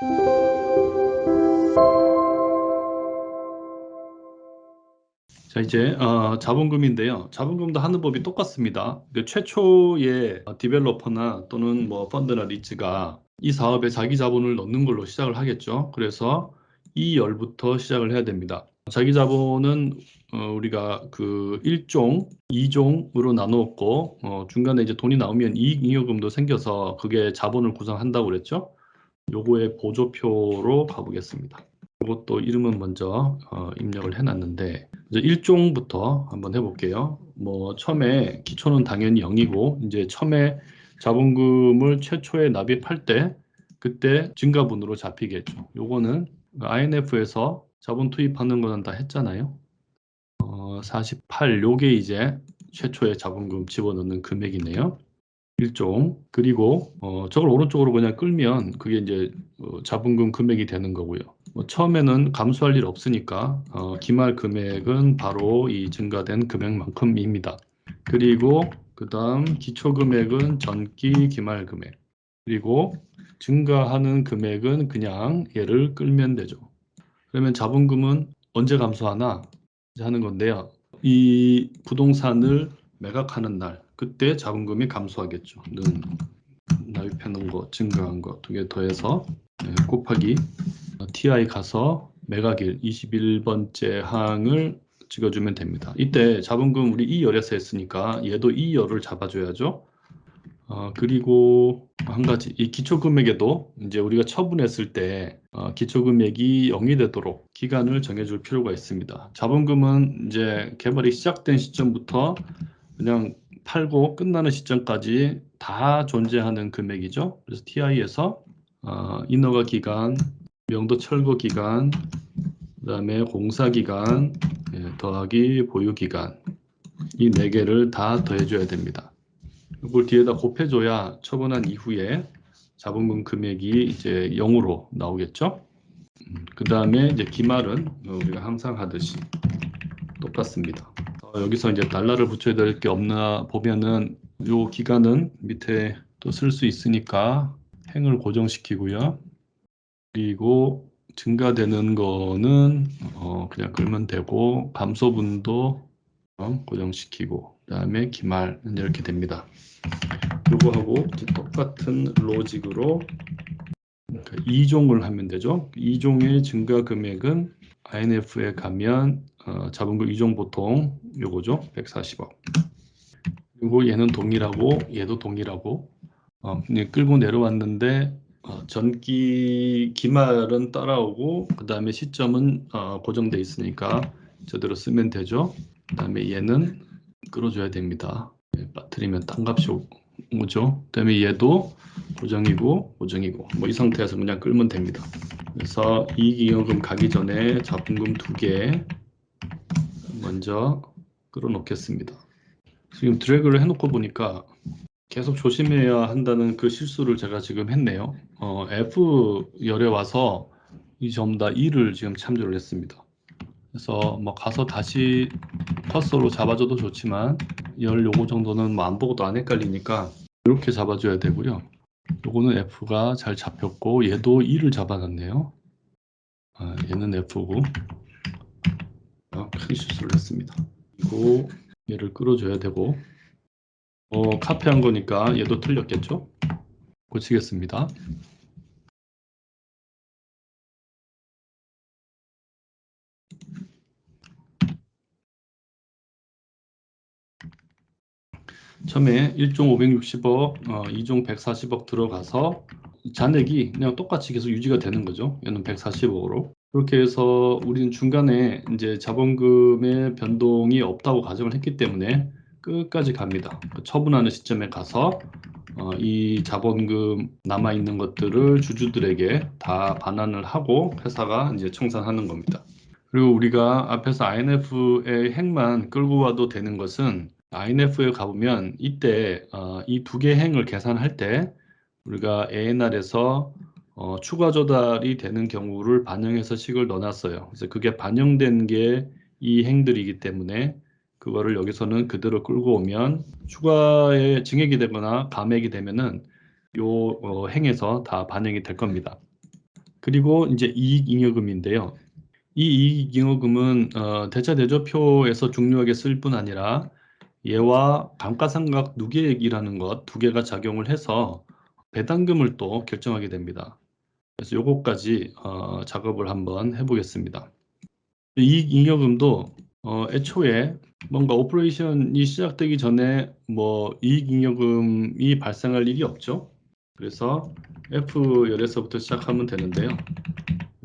자, 이제 자본금인데요. 자본금도 하는 법이 똑같습니다. 그 최초의 디벨로퍼나 또는 뭐 펀드나 리츠가 이 사업에 자기 자본을 넣는 걸로 시작을 하겠죠. 그래서 2열부터 시작을 해야 됩니다. 자기 자본은 우리가 그 1종, 2종으로 나누었고 중간에 이제 돈이 나오면 이익잉여금도 생겨서 그게 자본을 구성한다고 그랬죠. 요거의 보조표로 가보겠습니다. 이것도 이름은 먼저 입력을 해놨는데 이제 1종부터 한번 해볼게요. 뭐 처음에 기초는 당연히 0이고 이제 처음에 자본금을 최초에 납입할 때 그때 증가분으로 잡히겠죠. 요거는 INF에서 자본 투입하는 거는 다 했잖아요. 48 요게 이제 최초의 자본금 집어넣는 금액이네요. 1종. 그리고 저걸 오른쪽으로 그냥 끌면 그게 이제 자본금 금액이 되는 거고요. 뭐 처음에는 감수할 일 없으니까 기말 금액은 바로 이 증가된 금액만큼입니다. 그리고 그 다음 기초 금액은 전기 기말 금액. 그리고 증가하는 금액은 그냥 얘를 끌면 되죠. 그러면 자본금은 언제 감소하나 이제 하는 건데요. 이 부동산을 매각하는 날 그때 자본금이 감소하겠죠. 는 납입해 놓은 거 증가한 거 두 개 더해서 곱하기 TI 가서 매각일 21번째 항을 찍어주면 됩니다. 이때 자본금 우리 2열에서 했으니까 얘도 2열을 잡아줘야죠. 그리고 한 가지 이 기초금액에도 이제 우리가 처분했을 때 기초금액이 0이 되도록 기간을 정해줄 필요가 있습니다. 자본금은 이제 개발이 시작된 시점부터 그냥 팔고 끝나는 시점까지 다 존재하는 금액이죠. 그래서 TI에서 인허가 기간, 명도 철거 기간, 그다음에 공사 기간, 더하기 보유 기간 이 네 개를 다 더해줘야 됩니다. 이걸 뒤에다 곱해줘야 처분한 이후에 자본금 금액이 이제 0으로 나오겠죠. 그 다음에 이제 기말은 우리가 항상 하듯이 똑같습니다. 여기서 이제 달러를 붙여야 될 게 없나 보면은 요 기간은 밑에 또 쓸 수 있으니까 행을 고정시키고요. 그리고 증가되는 거는 그냥 끌면 되고 감소분도 고정시키고 그다음에 기말 이렇게 됩니다. 요거하고 똑같은 로직으로 2종을 하면 되죠. 2종의 증가 금액은 INF에 가면 자본금 2종 보통 요거죠. 140억. 그리고 얘는 동일하고 얘도 동일하고 끌고 내려왔는데 전기 기말은 따라오고 그 다음에 시점은 고정돼 있으니까 저대로 쓰면 되죠. 그 다음에 얘는 끌어줘야 됩니다. 빠뜨리면 딴 값이 오죠. 그 다음에 얘도 고정이고 고정이고 뭐 이 상태에서 그냥 끌면 됩니다. 그래서 이익잉여금 가기 전에 자본금 2개 먼저 끌어 놓겠습니다. 지금 드래그를 해놓고 보니까 계속 조심해야 한다는 그 실수를 제가 지금 했네요. F열에 와서 이 전부 다 2를 지금 참조를 했습니다. 그래서 뭐 가서 다시 커서로 잡아줘도 좋지만 열 요거 정도는 뭐 안 보고도 안 헷갈리니까 이렇게 잡아줘야 되고요. 요거는 F가 잘 잡혔고 얘도 2를 잡아놨네요. 얘는 F고 큰 실수를 했습니다. 그리고 얘를 끌어줘야 되고 카피한 거니까 얘도 틀렸겠죠? 고치겠습니다. 처음에 1종 560억, 2종 140억 들어가서 잔액이 그냥 똑같이 계속 유지가 되는 거죠. 얘는 140억으로. 그렇게 해서 우리는 중간에 이제 자본금의 변동이 없다고 가정을 했기 때문에 끝까지 갑니다. 처분하는 시점에 가서 이 자본금 남아있는 것들을 주주들에게 다 반환을 하고 회사가 이제 청산하는 겁니다. 그리고 우리가 앞에서 INF의 행만 끌고 와도 되는 것은 INF에 가보면 이때 이 두 개 행을 계산할 때 우리가 ANR에서 추가 조달이 되는 경우를 반영해서 식을 넣어놨어요. 그래서 그게 반영된 게 이 행들이기 때문에 그거를 여기서는 그대로 끌고 오면 추가에 증액이 되거나 감액이 되면은 요 행에서 다 반영이 될 겁니다. 그리고 이제 이익잉여금인데요. 이 이익잉여금은 대차대조표에서 중요하게 쓸 뿐 아니라 얘와 감가상각 누계액이라는 것 두 개가 작용을 해서 배당금을 또 결정하게 됩니다. 그래서 요거까지 작업을 한번 해보겠습니다. 이익잉여금도 애초에 뭔가 오퍼레이션이 시작되기 전에 뭐 이익잉여금이 발생할 일이 없죠. 그래서 F 열에서부터 시작하면 되는데요.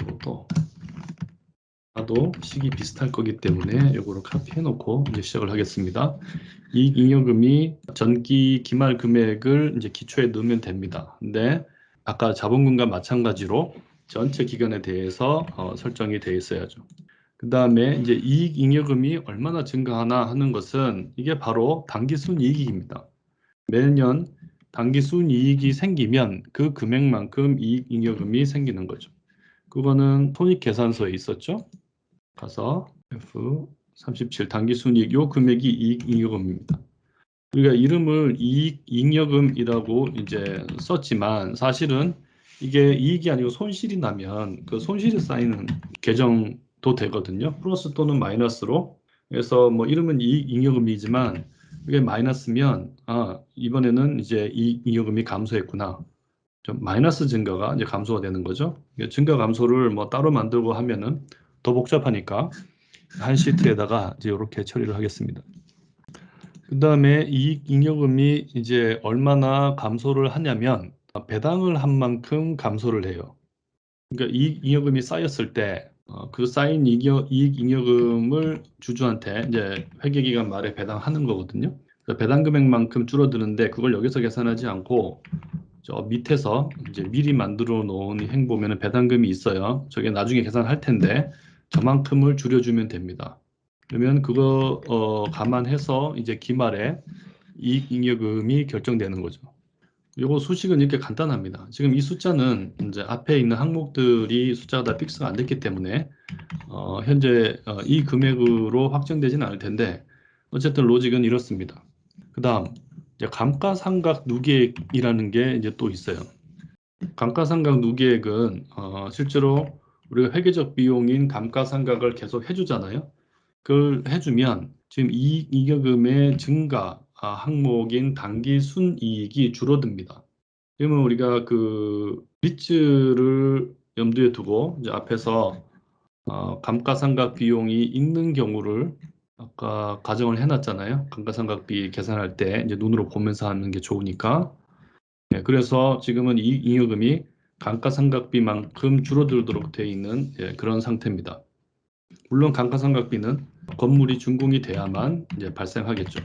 이것도 나도 식이 비슷할 거기 때문에 이거를 카피해 놓고 이제 시작을 하겠습니다. 이익잉여금이 전기 기말 금액을 이제 기초에 넣으면 됩니다. 근데 아까 자본금과 마찬가지로 전체 기간에 대해서 설정이 되어 있어야죠. 그 다음에 이제 이익잉여금이 얼마나 증가하나 하는 것은 이게 바로 당기순이익입니다. 매년 당기순이익이 생기면 그 금액만큼 이익잉여금이 생기는 거죠. 그거는 손익계산서에 있었죠. 가서 F37 당기순이익 요 금액이 이익잉여금입니다. 우리가 이름을 이익잉여금이라고 이제 썼지만 사실은 이게 이익이 아니고 손실이 나면 그 손실이 쌓이는 계정도 되거든요. 플러스 또는 마이너스로. 그래서 뭐 이름은 이익잉여금이지만 이게 마이너스면 이번에는 이제 이익잉여금이 감소했구나. 좀 마이너스 증가가 이제 감소가 되는 거죠. 증가 감소를 뭐 따로 만들고 하면은 더 복잡하니까 한 시트에다가 이제 이렇게 처리를 하겠습니다. 그 다음에 이익잉여금이 이제 얼마나 감소를 하냐면 배당을 한 만큼 감소를 해요. 그러니까 이익잉여금이 쌓였을 때 그 쌓인 이익잉여금을 주주한테 이제 회계기간 말에 배당하는 거거든요. 배당 금액만큼 줄어드는데 그걸 여기서 계산하지 않고 저 밑에서 이제 미리 만들어 놓은 행 보면은 배당금이 있어요. 저게 나중에 계산할 텐데 저만큼을 줄여주면 됩니다. 그러면 그거 감안해서 이제 기말에 이익잉여금이 결정되는 거죠. 요거 수식은 이렇게 간단합니다. 지금 이 숫자는 이제 앞에 있는 항목들이 숫자가 다 픽스가 안 됐기 때문에 현재 이 금액으로 확정되지는 않을 텐데 어쨌든 로직은 이렇습니다. 그 다음 이제 감가상각 누계액이라는 게 이제 또 있어요. 감가상각 누계액은 실제로 우리가 회계적 비용인 감가상각을 계속 해주잖아요. 그걸 해주면 지금 이익잉여금의 증가 항목인 당기순이익이 줄어듭니다. 그러면 우리가 그 리츠를 염두에 두고 이제 앞에서 감가상각 비용이 있는 경우를 아까 가정을 해놨잖아요. 감가상각비 계산할 때 이제 눈으로 보면서 하는 게 좋으니까. 네, 그래서 지금은 이익잉여금이 감가상각비만큼 줄어들도록 되어 있는 그런 상태입니다. 물론 감가상각비는 건물이 준공이 돼야만 이제 발생하겠죠.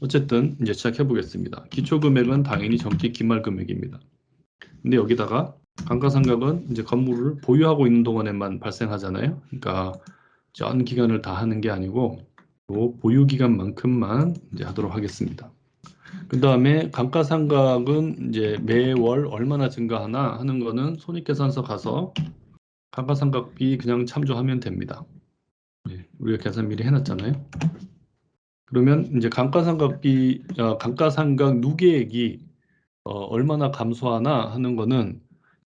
어쨌든 이제 시작해 보겠습니다. 기초금액은 당연히 전기 기말 금액입니다. 근데 여기다가 감가상각은 이제 건물을 보유하고 있는 동안에만 발생하잖아요. 그러니까 전 기간을 다 하는 게 아니고 보유 기간만큼만 이제 하도록 하겠습니다. 그 다음에 감가상각은 이제 매월 얼마나 증가하나 하는 거는 손익계산서 가서 감가상각비 그냥 참조하면 됩니다. 우리가 계산 미리 해놨잖아요. 그러면 이제 감가상각 누계액이 얼마나 감소하나 하는 거는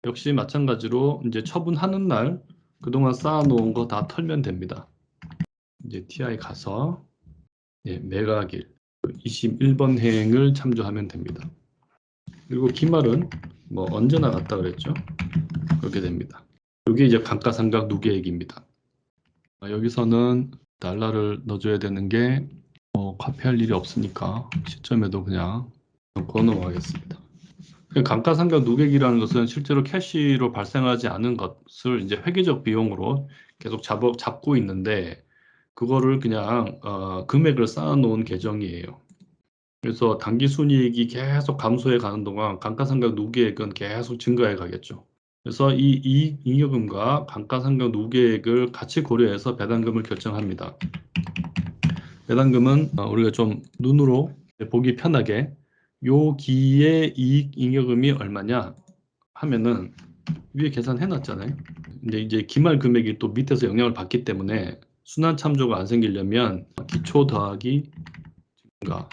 역시 마찬가지로 이제 처분하는 날 그동안 쌓아놓은 거 다 털면 됩니다. 이제 TI 가서 매각일 21번 행을 참조하면 됩니다. 그리고 기말은 뭐 언제 나갔다 그랬죠? 그렇게 됩니다. 이게 이제 감가상각 누계액입니다. 여기서는 달러를 넣어줘야 되는 게 카피할 일이 없으니까 시점에도 그냥 넣고 넘어가겠습니다. 감가상각 누계액이라는 것은 실제로 캐시로 발생하지 않은 것을 이제 회계적 비용으로 계속 잡고 있는데 그거를 그냥 금액을 쌓아놓은 계정이에요. 그래서 당기순이익이 계속 감소해 가는 동안 감가상각 누계액은 계속 증가해 가겠죠. 그래서 이 이익잉여금과 감가상각 누계액을 같이 고려해서 배당금을 결정합니다. 배당금은 우리가 좀 눈으로 보기 편하게 요 기의 이익잉여금이 얼마냐 하면은 위에 계산해 놨잖아요. 근데 이제 기말 금액이 또 밑에서 영향을 받기 때문에 순환 참조가 안 생기려면 기초 더하기 증가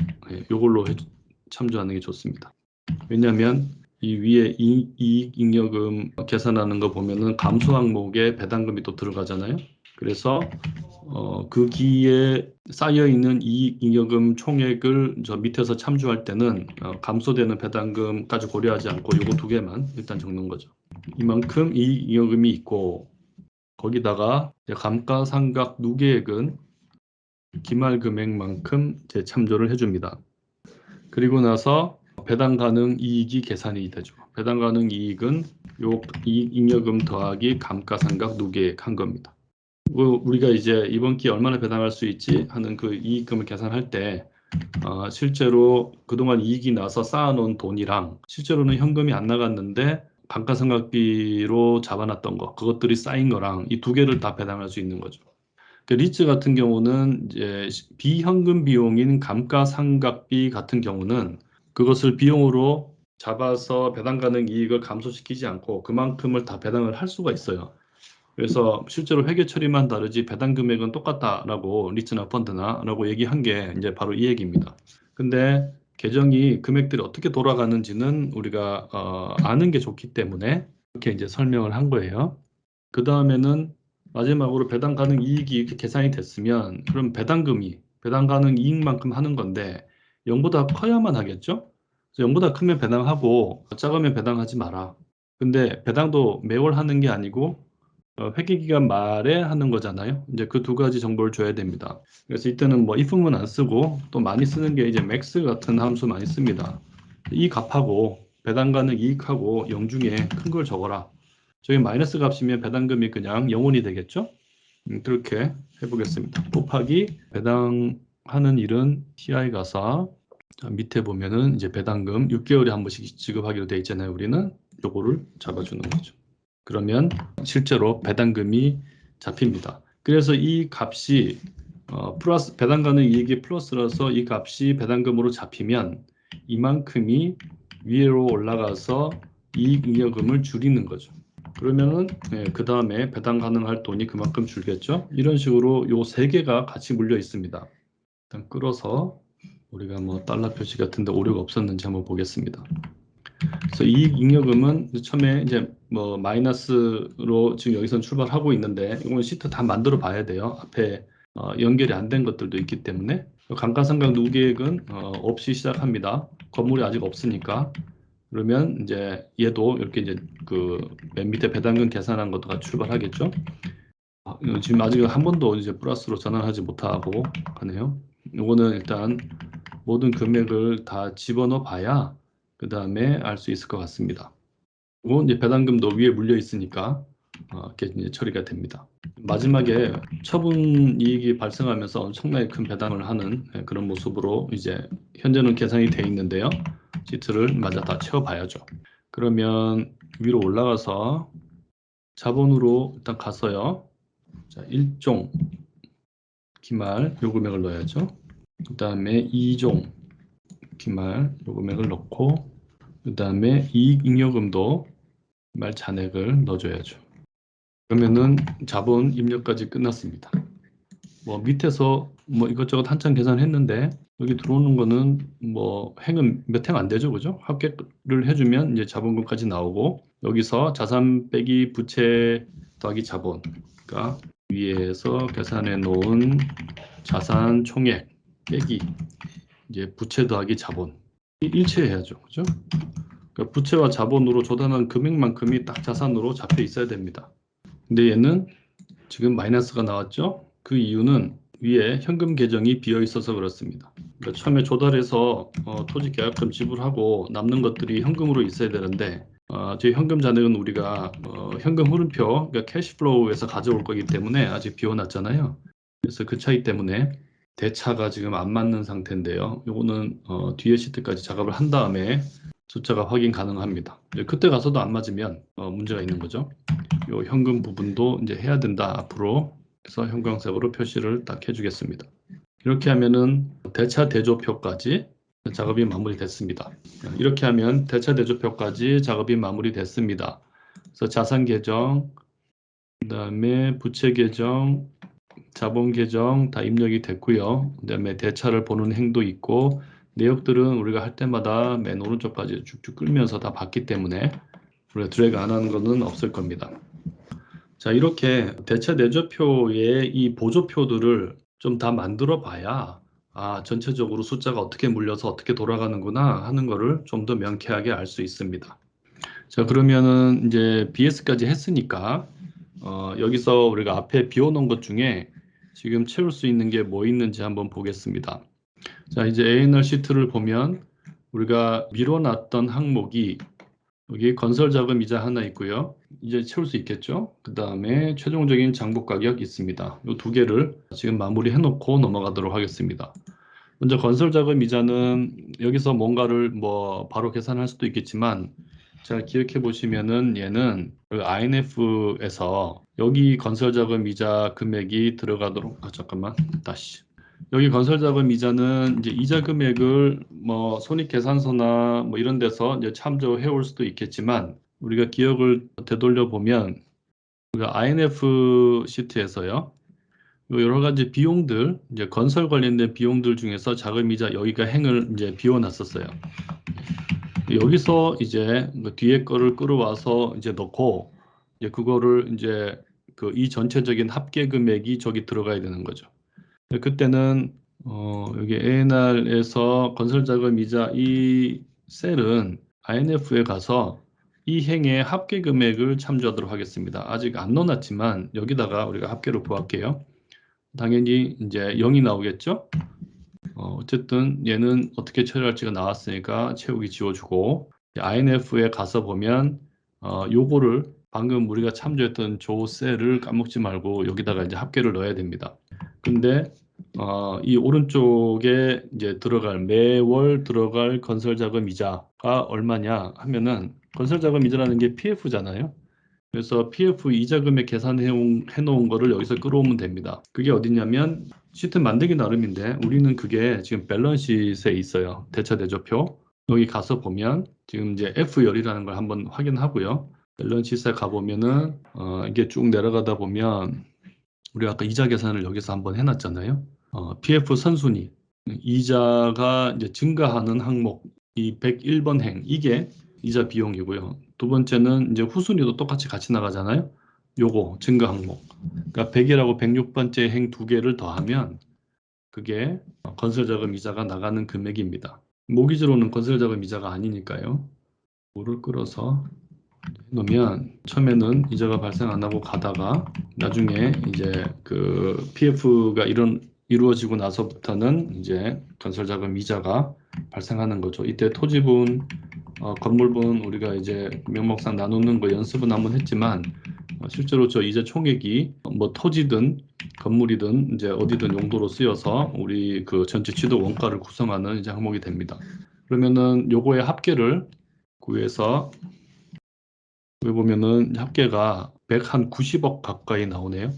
요걸로 참조하는 게 좋습니다. 왜냐하면 이 위에 이익잉여금 계산하는 거 보면은 감소 항목에 배당금이 또 들어가잖아요. 그래서 그 기에 쌓여 있는 이익잉여금 총액을 저 밑에서 참조할 때는 감소되는 배당금까지 고려하지 않고 요거 두 개만 일단 적는 거죠. 이만큼 이익잉여금이 있고 거기다가 감가상각 누계액은 기말 금액만큼 재참조를 해줍니다. 그리고 나서 배당 가능 이익이 계산이 되죠. 배당 가능 이익은 요 이익잉여금 더하기 감가상각 누계액 한 겁니다. 우리가 이제 이번 기에 얼마나 배당할 수 있지 하는 그 이익금을 계산할 때 실제로 그동안 이익이 나서 쌓아놓은 돈이랑 실제로는 현금이 안 나갔는데 감가상각비로 잡아놨던 거 그것들이 쌓인 거랑 이 두 개를 다 배당할 수 있는 거죠. 그 리츠 같은 경우는 이제 비현금 비용인 감가상각비 같은 경우는 그것을 비용으로 잡아서 배당 가능 이익을 감소시키지 않고 그만큼을 다 배당을 할 수가 있어요. 그래서 실제로 회계 처리만 다르지 배당 금액은 똑같다라고 리츠나 펀드나라고 얘기한 게 이제 바로 이 얘기입니다. 근데 계정이 금액들이 어떻게 돌아가는지는 우리가 아는 게 좋기 때문에 이렇게 이제 설명을 한 거예요. 그 다음에는 마지막으로 배당 가능 이익이 이렇게 계산이 됐으면 그럼 배당 가능 이익만큼 하는 건데 0보다 커야만 하겠죠? 그래서 0보다 크면 배당하고 작으면 배당하지 마라. 근데 배당도 매월 하는 게 아니고 회계기간 말에 하는 거잖아요. 이제 그 두 가지 정보를 줘야 됩니다. 그래서 이때는 뭐 if만 안 쓰고 또 많이 쓰는 게 이제 max 같은 함수 많이 씁니다. 이 값하고 배당 가능 이익하고 0 중에 큰 걸 적어라. 저기 마이너스 값이면 배당금이 그냥 0원이 되겠죠? 그렇게 해보겠습니다. 곱하기 배당하는 일은 TI 가사 밑에 보면은 이제 배당금 6개월에 한 번씩 지급하기로 돼 있잖아요. 우리는 요거를 잡아주는 거죠. 그러면 실제로 배당금이 잡힙니다. 그래서 이 값이 플러스 배당 가능 이익이 플러스라서 이 값이 배당금으로 잡히면 이만큼이 위로 올라가서 이익잉여금을 줄이는 거죠. 그러면은 그 다음에 배당 가능할 돈이 그만큼 줄겠죠. 이런 식으로 요 세 개가 같이 물려 있습니다. 일단 끌어서 우리가 뭐 달러 표시 같은데 오류가 없었는지 한번 보겠습니다. 그래서 이익잉여금은 처음에 이제 뭐 마이너스로 지금 여기서 출발하고 있는데 이건 시트 다 만들어 봐야 돼요. 앞에 연결이 안 된 것들도 있기 때문에 감가상각 누계액은 없이 시작합니다. 건물이 아직 없으니까. 그러면 이제 얘도 이렇게 이제 그 맨 밑에 배당금 계산한 것과 출발하겠죠. 지금 아직 한 번도 이제 플러스로 전환하지 못하고 하네요. 요거는 일단 모든 금액을 다 집어넣어 봐야 그 다음에 알 수 있을 것 같습니다. 그리고 이제 배당금도 위에 물려 있으니까 이렇게 이제 처리가 됩니다. 마지막에 처분 이익이 발생하면서 엄청나게 큰 배당을 하는 그런 모습으로 이제 현재는 계산이 되어 있는데요. 시트를 마저 다 채워봐야죠. 그러면 위로 올라가서 자본으로 일단 가서요. 자, 1종 기말 요금액을 넣어야죠. 그 다음에 2종 기말 요금액을 넣고 그 다음에 이익잉여금도 말 잔액을 넣어줘야죠. 그러면은 자본 입력까지 끝났습니다. 뭐 밑에서 뭐 이것저것 한참 계산했는데 여기 들어오는 거는 뭐 행은 몇 행 안 되죠, 그죠? 합계를 해주면 이제 자본금까지 나오고 여기서 자산 빼기 부채 더하기 자본, 그러니까 위에서 계산해 놓은 자산 총액 빼기 이제 부채 더하기 자본 일치해야죠, 그죠? 그러니까 부채와 자본으로 조달한 금액만큼이 딱 자산으로 잡혀 있어야 됩니다. 근데 얘는 지금 마이너스가 나왔죠? 그 이유는 위에 현금 계정이 비어 있어서 그렇습니다. 그러니까 처음에 조달해서 토지 계약금 지불하고 남는 것들이 현금으로 있어야 되는데 저희 현금 잔액은 우리가 현금 흐름표, 그러니까 캐시플로우에서 가져올 거기 때문에 아직 비워놨잖아요. 그래서 그 차이 때문에 대차가 지금 안 맞는 상태인데요. 요거는 뒤에 시트까지 작업을 한 다음에 숫자가 확인 가능합니다. 그때 가서도 안 맞으면 문제가 있는 거죠. 요 현금 부분도 이제 해야 된다 앞으로. 그래서 형광색으로 표시를 딱 해주겠습니다. 이렇게 하면은 대차 대조표까지 작업이 마무리됐습니다. 이렇게 하면 대차 대조표까지 작업이 마무리됐습니다. 그래서 자산 계정, 그다음에 부채 계정, 자본 계정 다 입력이 됐고요. 그다음에 대차를 보는 행도 있고 내역들은 우리가 할 때마다 맨 오른쪽까지 쭉쭉 끌면서 다 봤기 때문에 우리가 드래그 안 하는 것은 없을 겁니다. 자, 이렇게 대체 내조표의 이 보조표들을 좀 다 만들어 봐야 전체적으로 숫자가 어떻게 물려서 어떻게 돌아가는구나 하는 거를 좀 더 명쾌하게 알 수 있습니다. 자, 그러면은 이제 BS까지 했으니까 여기서 우리가 앞에 비워놓은 것 중에 지금 채울 수 있는 게 뭐 있는지 한번 보겠습니다. 자, 이제 A&R 시트를 보면 우리가 미뤄놨던 항목이 여기 건설 자금 이자 하나 있고요. 이제 채울 수 있겠죠? 그 다음에 최종적인 장부 가격 있습니다. 이 두 개를 지금 마무리 해놓고 넘어가도록 하겠습니다. 먼저 건설 자금 이자는 여기서 뭔가를 뭐 바로 계산할 수도 있겠지만 잘 기억해 보시면은 얘는 INF에서 여기 건설 자금 이자 금액이 들어가도록 잠깐만 다시 여기 건설 자금 이자는 이제 이자 금액을 뭐 손익계산서나 뭐 이런 데서 이제 참조해 올 수도 있겠지만 우리가 기억을 되돌려 보면 우리가 INF 시트에서요. 여러 가지 비용들, 이제 건설 관련된 비용들 중에서 자금이자 여기가 행을 이제 비워놨었어요. 여기서 이제 그 뒤에 거를 끌어와서 이제 넣고 이제 그거를 이제 그 이 전체적인 합계 금액이 저기 들어가야 되는 거죠. 그때는 여기 ANR에서 건설자금이자 이 셀은 INF에 가서 이 행의 합계 금액을 참조하도록 하겠습니다. 아직 안 넣어놨지만 여기다가 우리가 합계를 구할게요. 당연히 이제 0이 나오겠죠? 어쨌든 얘는 어떻게 처리할지가 나왔으니까 채우기 지워주고 INF에 가서 보면 요거를 방금 우리가 참조했던 조 셀을 까먹지 말고 여기다가 이제 합계를 넣어야 됩니다. 근데 이 오른쪽에 이제 매월 들어갈 건설자금 이자가 얼마냐 하면은 건설자금 이자라는 게 PF잖아요. 그래서 PF 이자 금액 계산해 놓은 거를 여기서 끌어오면 됩니다. 그게 어디냐면 시트 만들기 나름인데 우리는 그게 지금 밸런스시트에 있어요. 대차 대조표. 여기 가서 보면 지금 이제 F열이라는 걸 한번 확인하고요. 밸런스시트에 가보면은 이게 쭉 내려가다 보면 우리가 아까 이자 계산을 여기서 한번 해놨잖아요. PF 선순위 이자가 이제 증가하는 항목 이 101번 행 이게 이자 비용이고요. 두 번째는 이제 후순위도 똑같이 같이 나가잖아요. 요거 증가 항목. 그러니까 100이라고 106번째 행 두 개를 더하면 그게 건설자금 이자가 나가는 금액입니다. 모기지로는 건설자금 이자가 아니니까요. 물을 끌어서 놓으면 처음에는 이자가 발생 안 하고 가다가 나중에 이제 그 PF가 이루어지고 나서부터는 이제 건설자금 이자가 발생하는 거죠. 이때 토지분, 건물분 우리가 이제 명목상 나누는 거 연습은 한번 했지만 실제로 저 이자 총액이 뭐 토지든 건물이든 이제 어디든 용도로 쓰여서 우리 그 전체 취득 원가를 구성하는 이제 항목이 됩니다. 그러면은 요거의 합계를 구해서 여기 보면은 합계가 190억 가까이 나오네요.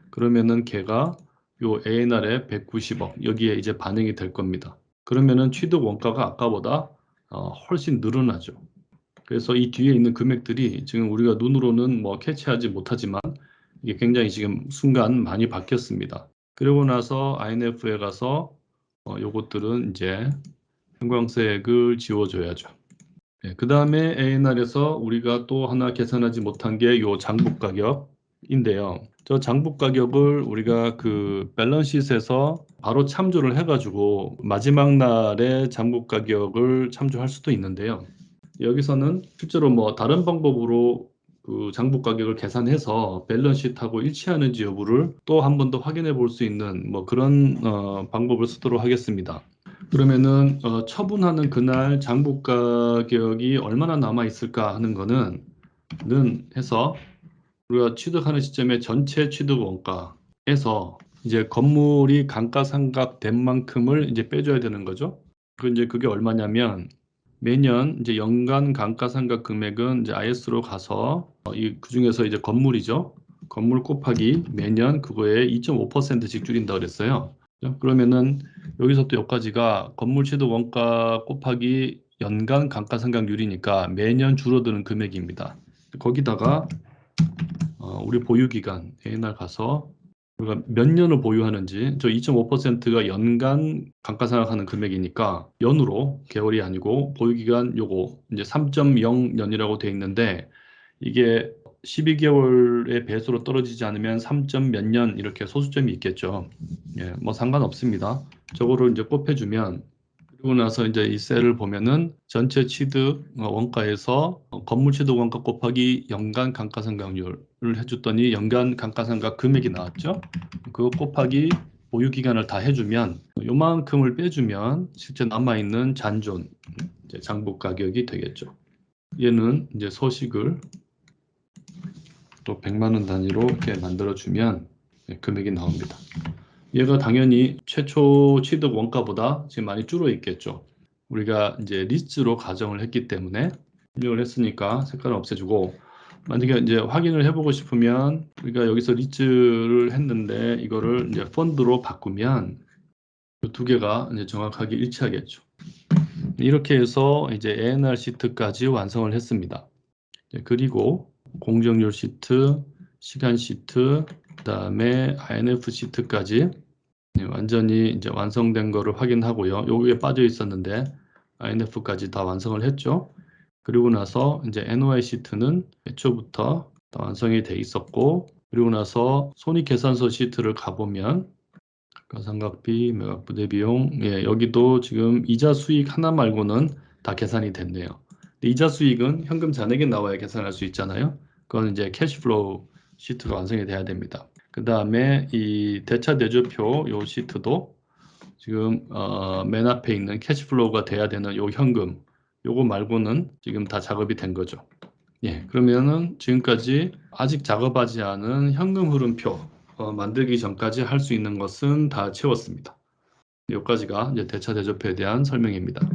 그러면은 걔가 요 ANR에 190억 여기에 이제 반영이 될 겁니다. 그러면은 취득 원가가 아까보다 훨씬 늘어나죠. 그래서 이 뒤에 있는 금액들이 지금 우리가 눈으로는 뭐 캐치하지 못하지만 이게 굉장히 지금 순간 많이 바뀌었습니다. 그리고 나서 INF에 가서 요것들은 이제 형광색을 지워줘야죠. 네, 그 다음에 ANR에서 우리가 또 하나 계산하지 못한 게 요 장부 가격인데요. 저 장부 가격을 우리가 그 밸런스시트에서 바로 참조를 해가지고 마지막 날에 장부 가격을 참조할 수도 있는데요. 여기서는 실제로 뭐 다른 방법으로 그 장부 가격을 계산해서 밸런스시트하고 일치하는지 여부를 또 한 번 더 확인해 볼 수 있는 뭐 그런 방법을 쓰도록 하겠습니다. 그러면은 처분하는 그날 장부 가격이 얼마나 남아 있을까 하는 거는 해서 우리가 취득하는 시점에 전체 취득 원가에서 이제 건물이 감가상각된 만큼을 이제 빼줘야 되는 거죠. 그게 얼마냐면 매년 이제 연간 감가상각 금액은 이제 IS로 가서 그 중에서 이제 건물이죠. 건물 곱하기 매년 그거에 2.5%씩 줄인다 그랬어요. 그러면은 여기서 또 여기까지가 건물 취득 원가 곱하기 연간 감가상각률이니까 매년 줄어드는 금액입니다. 거기다가 우리 보유기간 ANR 가서 우리가 몇 년을 보유하는지, 저 2.5%가 연간 감가상각하는 금액이니까 연으로, 개월이 아니고 보유기간 요거 이제 3.0년이라고 돼 있는데, 이게 12개월의 배수로 떨어지지 않으면 3. 몇 년 이렇게 소수점이 있겠죠. 예, 뭐 상관없습니다. 저거를 이제 곱해주면, 그리고 나서 이제 이 셀을 보면은 전체 취득 원가에서 건물 취득 원가 곱하기 연간 감가상각률을 해줬더니 연간 감가상각 금액이 나왔죠. 그거 곱하기 보유 기간을 다 해주면 요만큼을 빼주면 실제 남아있는 잔존 이제 장부 가격이 되겠죠. 얘는 이제 서식을 또 100만 원 단위로 이렇게 만들어주면 금액이 나옵니다. 얘가 당연히 최초 취득 원가보다 지금 많이 줄어 있겠죠. 우리가 이제 리스로 가정을 했기 때문에 입력을 했으니까 색깔은 없애주고, 만약에 이제 확인을 해보고 싶으면 우리가 여기서 리스를 했는데 이거를 이제 펀드로 바꾸면 이 두 개가 이제 정확하게 일치하겠죠. 이렇게 해서 이제 ANR 시트까지 완성을 했습니다. 그리고 공정률 시트, 시간 시트, 그다음에 INF 시트까지 완전히 이제 완성된 거를 확인하고요. 여기에 빠져 있었는데 INF까지 다 완성을 했죠. 그리고 나서 이제 NOI 시트는 애초부터 다 완성이 돼 있었고, 그리고 나서 손익계산서 시트를 가보면 가상각비, 매각부대 비용, 예, 여기도 지금 이자 수익 하나 말고는 다 계산이 됐네요. 근데 이자 수익은 현금 잔액이 나와야 계산할 수 있잖아요. 그건 이제 캐시플로우 시트가 완성이 돼야 됩니다. 그 다음에 이 대차 대조표 요 시트도 지금 맨 앞에 있는 캐시플로우가 돼야 되는 요 현금 요거 말고는 지금 다 작업이 된 거죠. 예, 그러면은 지금까지 아직 작업하지 않은 현금 흐름표 만들기 전까지 할 수 있는 것은 다 채웠습니다. 여기까지가 이제 대차 대조표에 대한 설명입니다.